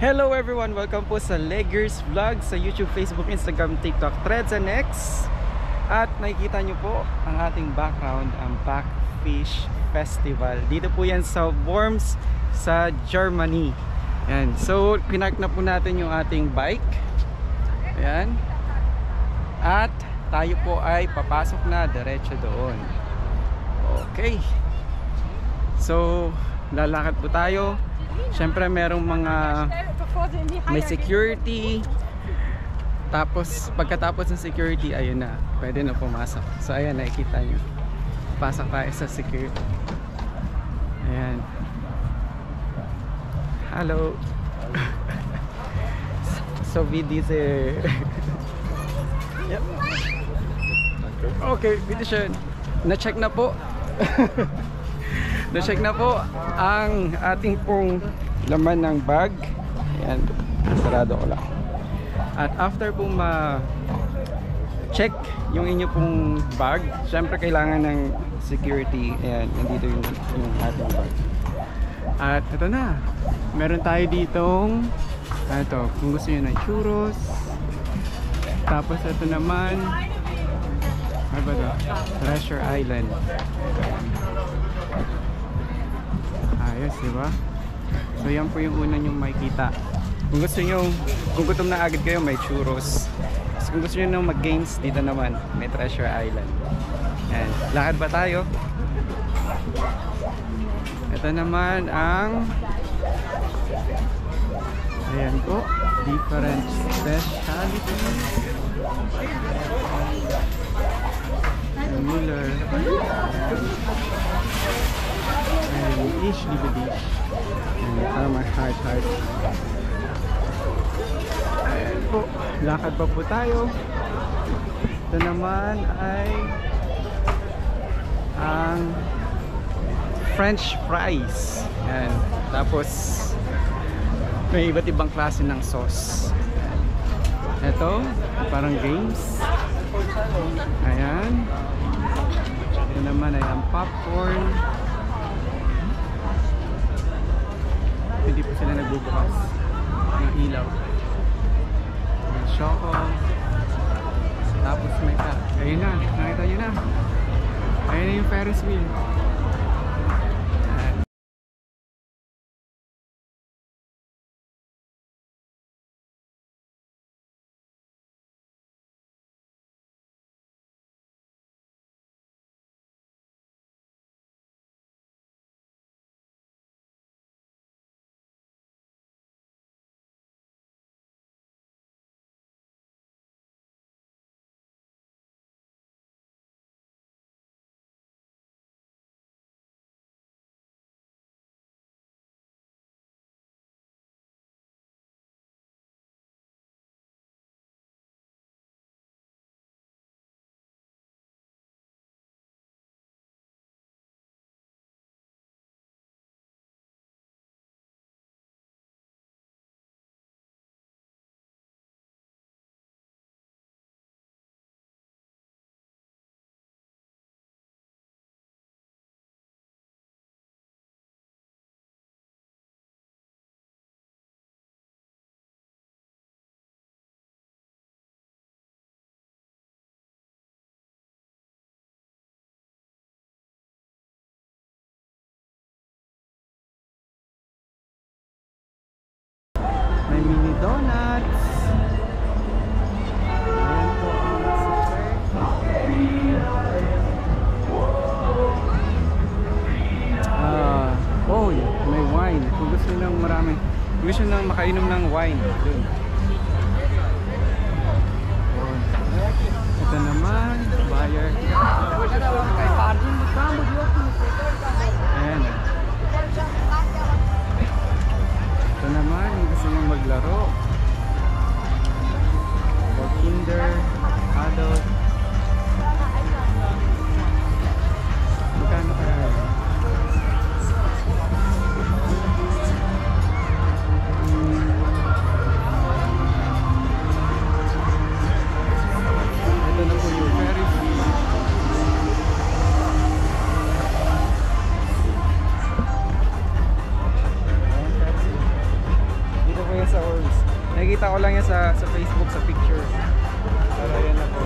Hello everyone! Welcome po sa Leggers Vlog sa YouTube, Facebook, Instagram, TikTok, Threads, and X. At nakikita nyo po ang ating background, ang Backfish Festival. Dito po yan sa Worms sa Germany. Yan. So pinark na po natin yung ating bike. Ayan. At tayo po ay papasok na diretso doon. Okay. So lalakad po tayo. Siyempre merong mga may security. Tapos pagkatapos ng security, ayun na, pwede na pumasok. So ayan, nakikita nyo, pasok tayo sa security. Ayan. Hello. So video se. Yep. Okay, video schön. Na-check na po. Na-check na po ang ating pong laman ng bag. Ayan, sarado ko lang. At after pong ma-check yung inyo pong bag, syempre kailangan ng security. Ayan, nandito yung ating bag. At ito na, meron tayo ditong ito, kung gusto nyo ng churros. Tapos ito naman, ano ba ito? Treasure Island. Ayos, diba? So yan po yung una nyong makikita. Kung gusto nyo, kung gutom na agad kayo, may churros. So, kung gusto nyo mag games, dito naman may Treasure Island. Ayan. Lakad ba tayo? Ito naman ang ayan po, different specialty. Miller. Ish, libedish. Parang may heart. Ayan po, lakad pa po tayo. Ito naman ay ang French fries. Ayan. Tapos may iba't ibang klase ng sauce. Ayan. Ito, parang games. Ayan. Ito naman ay ang popcorn. Hindi po sila nagbubukas ng ilaw. May choco. Tapos may ayun na, nakita nyo na. Ayun na yung Ferris wheel. May mini donuts. Ayan po ang super. Oh, may wine. Kung gusto nyo ng marami, kung gusto nyo makainom ng wine, dun. Ito naman, buyer. Ayan. Ito naman, yung gusto nyo maglaro. For kinder, adult. Magkano kaya? Ito na po yung Ferris wheel. Dito po yung sa nakikita ko lang yan sa Facebook, sa picture. Pero yan na po.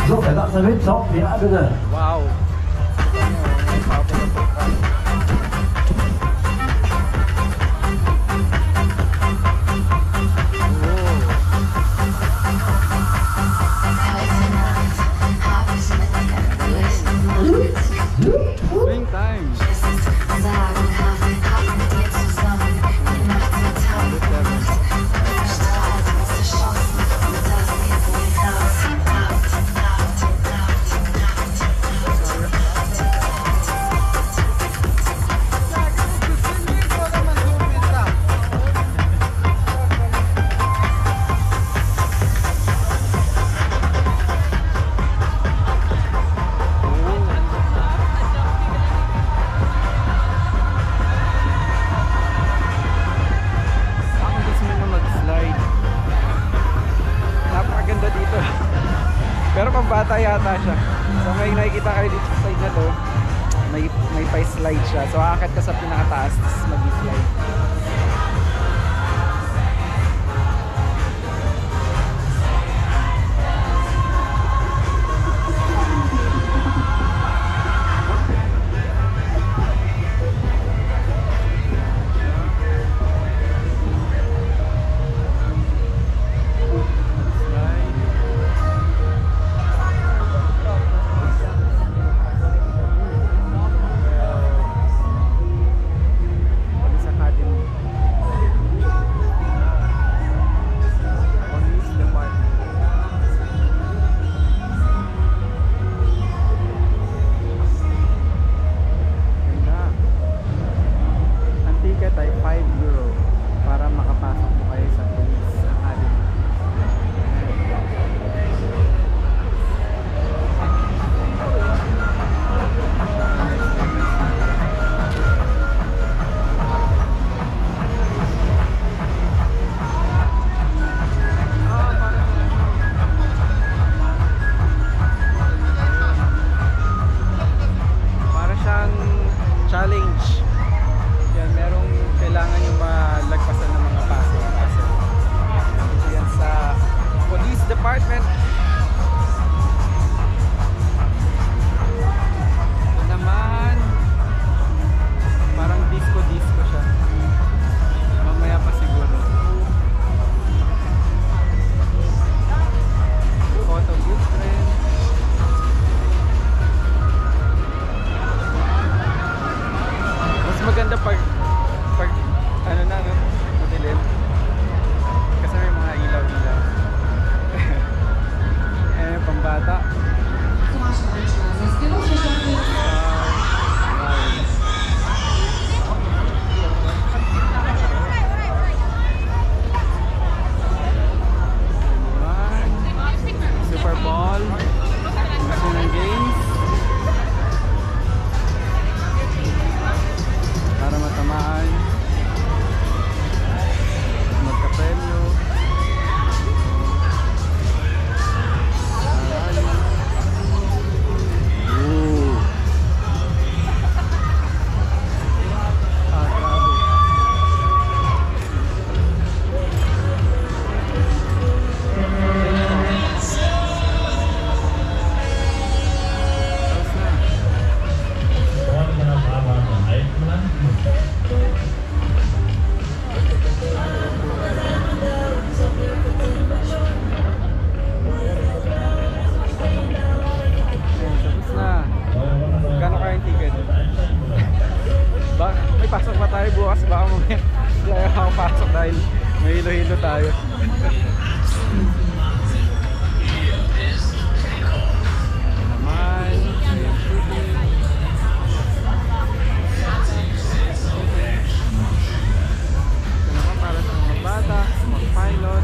So, wer das damit top, ja bitte. Wow. Swing time. Pero pambata yata siya. So may nakikita kayo dito sa side na to. May pa-slide siya. So aakyat ka sa pinakataas, tapos mag-slide. Department. Ito naman, parang disco siya. Mamaya pa siguro. Photo booth rin. Mas maganda pag ano na, no? Madilim. Kasi may mga ilaw-ilaw. Pambata. Super Bowl, National Games. Para matamaan, magka-premyo. May pasok pa tayo bukas, baka mamaya wala akong pasok dahil may hilo-hilo tayo. Naman, ito naman para sa mga bata, mga pilot.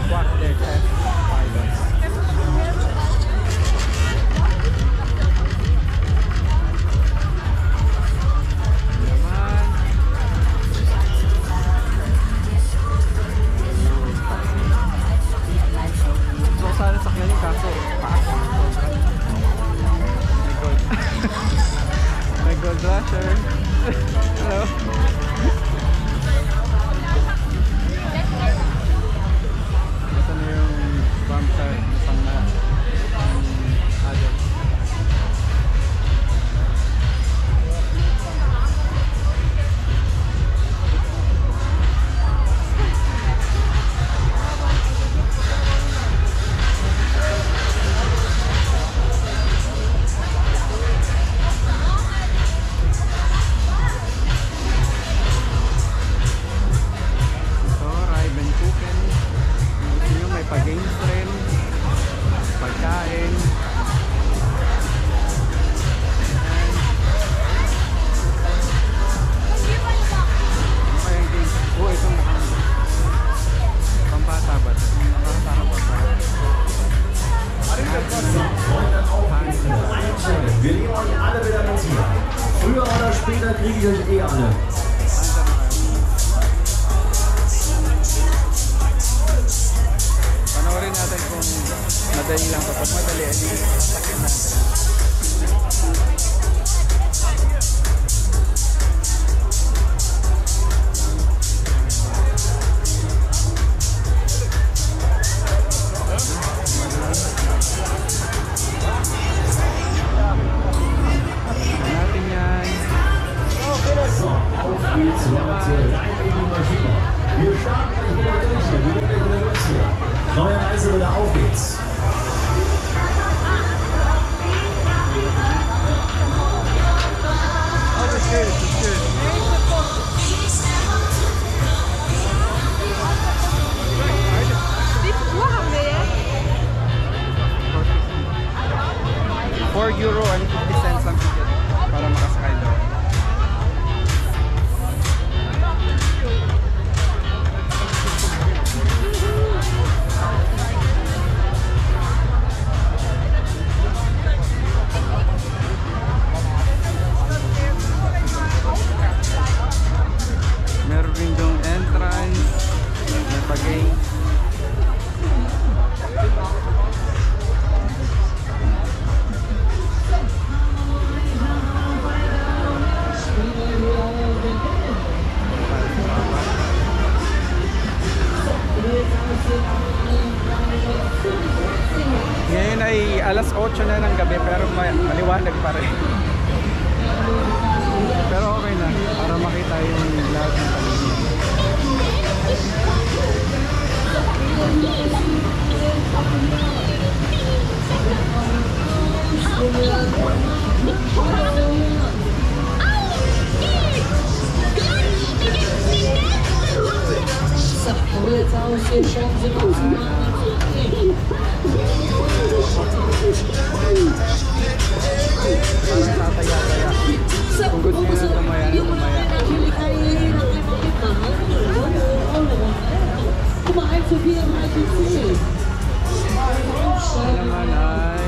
Walk their test pilots. Freunde auch einsteigen. Wir nehmen euch alle wieder mit hier. Früher oder später kriege ich euch eh alle. Panoorin natin kung madali lang. Kapag madali, hindi sakit natin. Wir starten gleich wieder durch hier. Wir gehen gleich wieder los hier. Neue Reise wieder, auf geht's. Oh, that's good, that's good. Wie viel Uhr haben wir jetzt? €4 and 50 cents lang ticket para makasakay doon. Meron rin yung entrance, may pag-game. Ngayon ay alas 8 na ng gabi pero maliwanag pa rin. Pero okay na para makita yung lahat ng paligid. Parang tataya-taya. Kung gusto nyo na tumaya na tumaya. Ito naman ay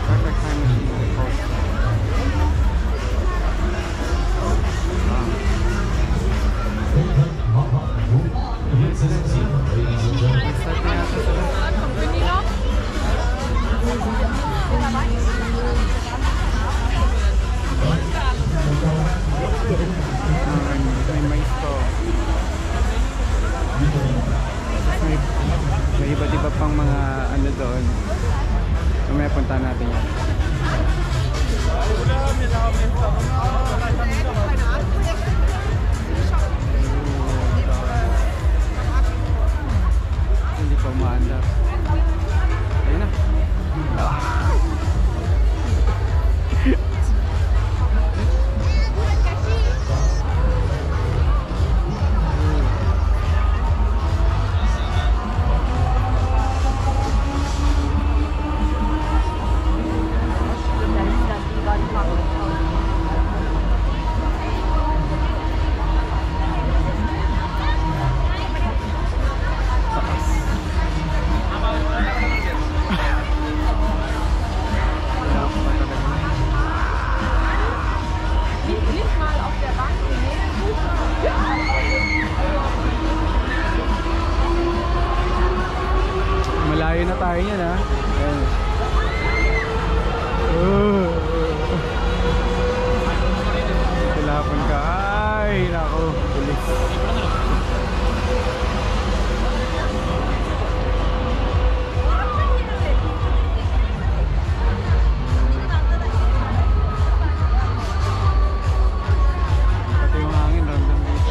perfect time machine coaster. Start na yata sila. May mais to. May iba't iba pang mga ano doon. Mamaya punta natin yan. Hindi pa umaandar. Ayun na. Malayo na tayo yan ha. Ayan. Tilapon ka. Ay, nako. Pulis. Pati yung hangin, ramdam dito.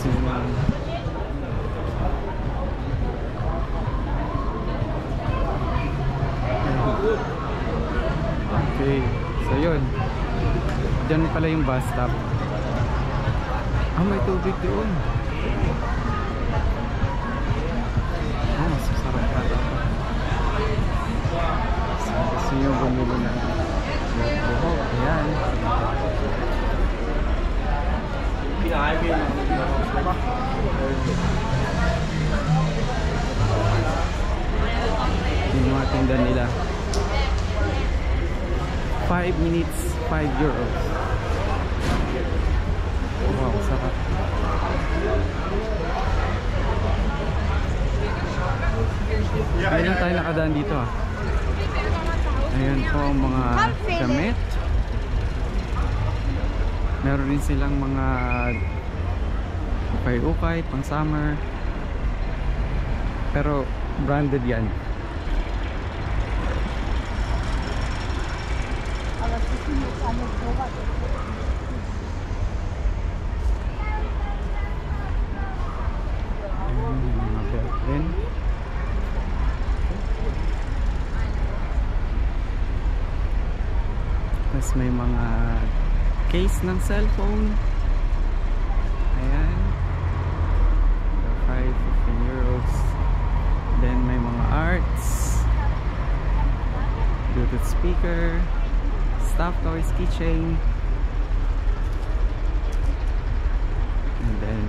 Okay, so yun. Diyan pala yung bus stop. Ah, may tubig doon. Ah, masasarap yata. So, gusto nyo bumili ng buhok. Ayan. Yung mga tinda nila. 5 minutes, 5 euros. Wow, sarap. Ayun lang tayo nakadaan dito ah. Ayan po ang mga damit. Meron rin silang mga ukay-ukay, pang summer. Pero branded yan. Mga belt din. Tapos may mga case ng cellphone. Ayan. 15 euros. Then may mga arts, Bluetooth speaker, stuffed toys, keychain, and then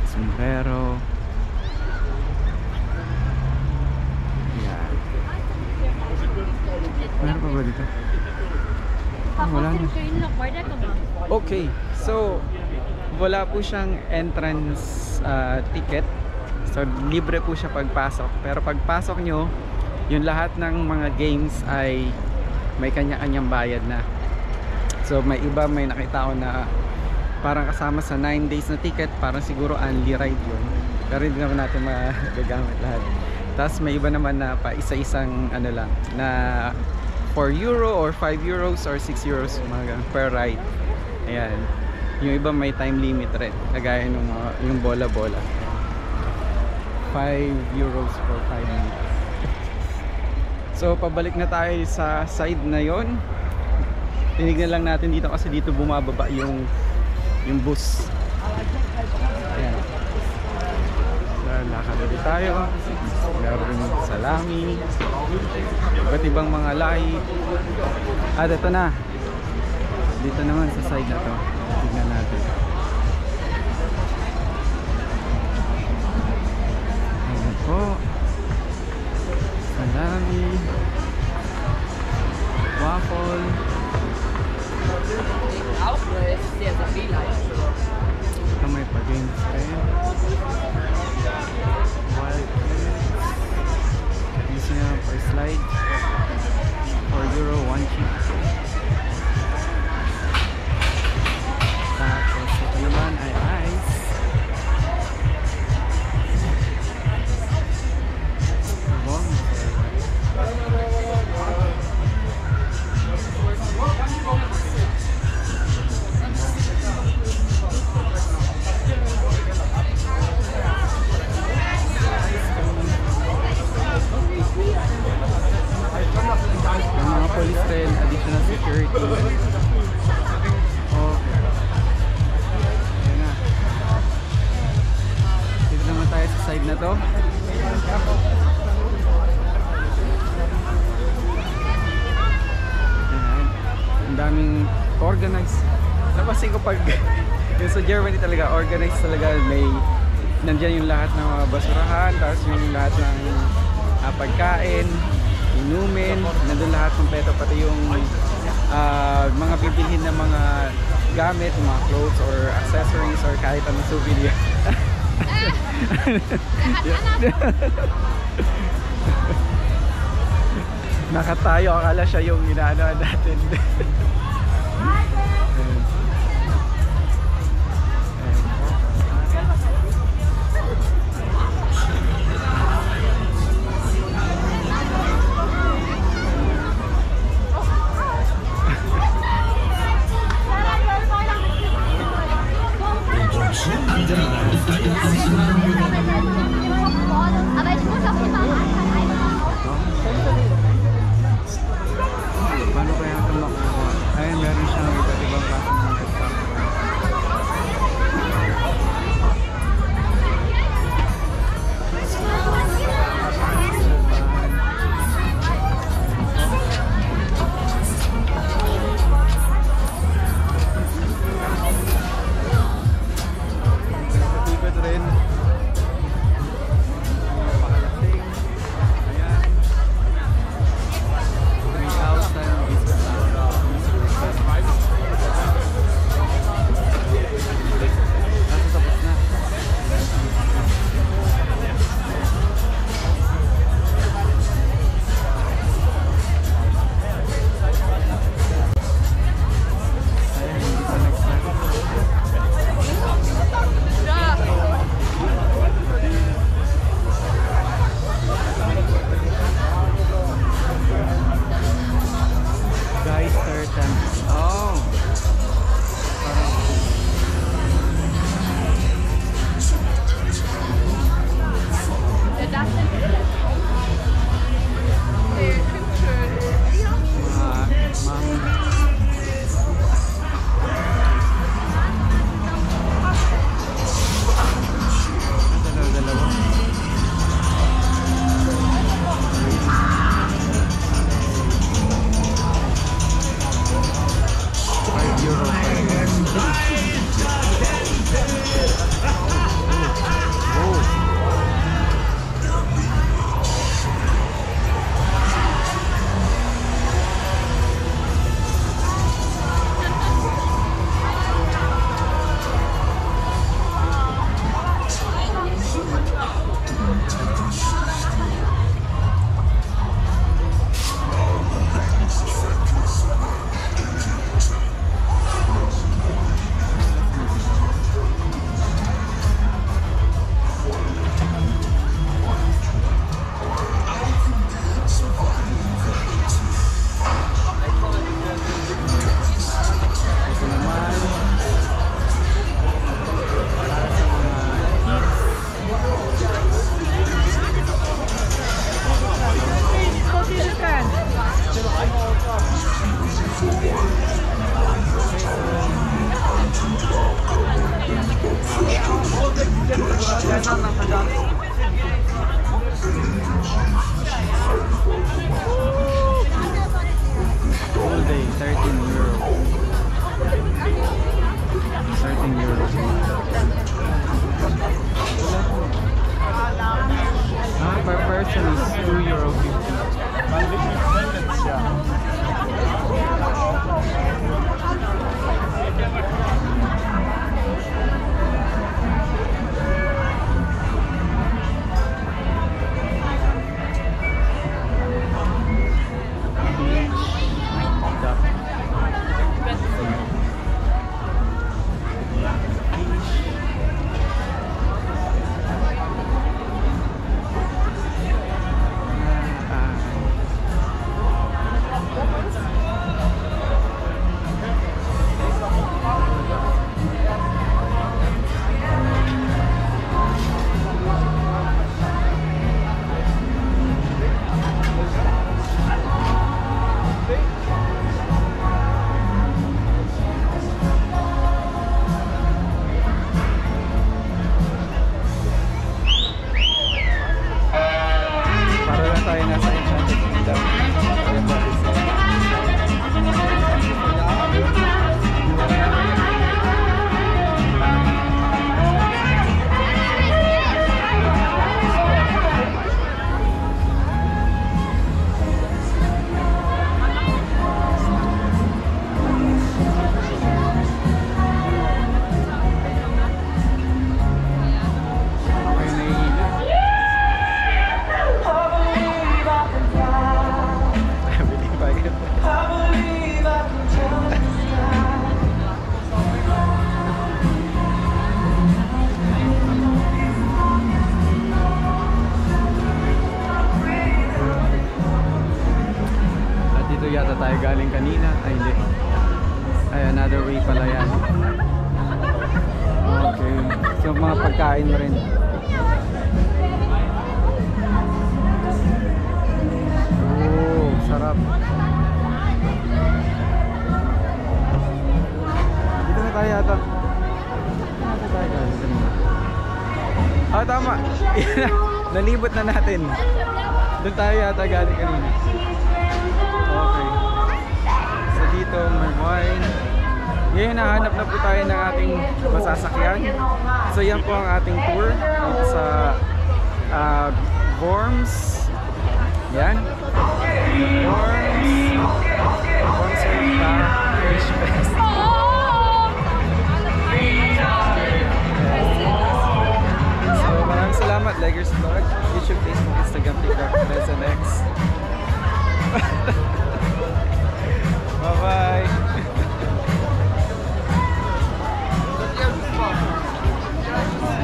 sombrero. Ayan. Meron pa ba dito? Wala na. Okay, so wala po siyang entrance ticket. So libre po siya pagpasok. Pero pagpasok nyo, yung lahat ng mga games ay may kanya-kanyang bayad na. So may iba, may nakita ko na parang kasama sa 9 days na ticket, parang siguro only ride yun. Pero hindi naman natin magagamit lahat. Tapos may iba naman na pa isa-isang ano lang, na 4 euro or 5 euros or 6 euros per ride. Ayan. Yung iba may time limit rin, kagaya nung yung bola-bola. 5 euros for 5 minutes. So pabalik na tayo sa side na yon. Tinignan lang natin dito kasi dito bumababa yung bus. Ayan. So lakad ulit tayo. Meron salami, iba't ibang mga lahi. Ito na. Dito naman sa side na to. Tignan natin. Ayan po. Salami, waffle. Ito may pa-games rin. Wild Gusto nyo per slide. 4 euro, 1 chip. Tapos ito naman ay ice. Bomb. Yung mga police trail, additional security. Okay. Ayan na. Dito naman tayo sa side na to. Ayan. Ang daming organized. Napasin ko pag yung sa Germany talaga, organized talaga. May nandyan yung lahat ng mga basurahan, tapos yung lahat ng pagkain, inumin, nandun lahat kompleto, pati yung mga bibilhin na mga gamit, mga clothes or accessories or kahit anong souvenir. Nakatayo, akala siya yung inaanoan natin. Schon wieder eine freie Aber ich muss auch immer am Anfang einfach Paano kaya ito makuha? Ayun, meron siyang iba't ibang klase ng restaurant. Ikot rin. Pakalating. Ayan. 3,000 visitors. Nasa tapos na. Ayan, hindi pa nag-start. Guys, curtains. Oh! Dalawa. Ito naman. Full day, 13 euro. 13 euro. Per person is €2.50. mga pagkain na rin. Oh, sarap. Dito na tayo yata. Dito na tayo. Ah, tama. Nalibot na natin. Doon tayo yata galing kanina. Okay. So dito may wine. Ngayon nahanap na po tayo ng ating masasakyan. So yan po ang ating tour dito sa Worms. Yan. Worms Backfish Fest.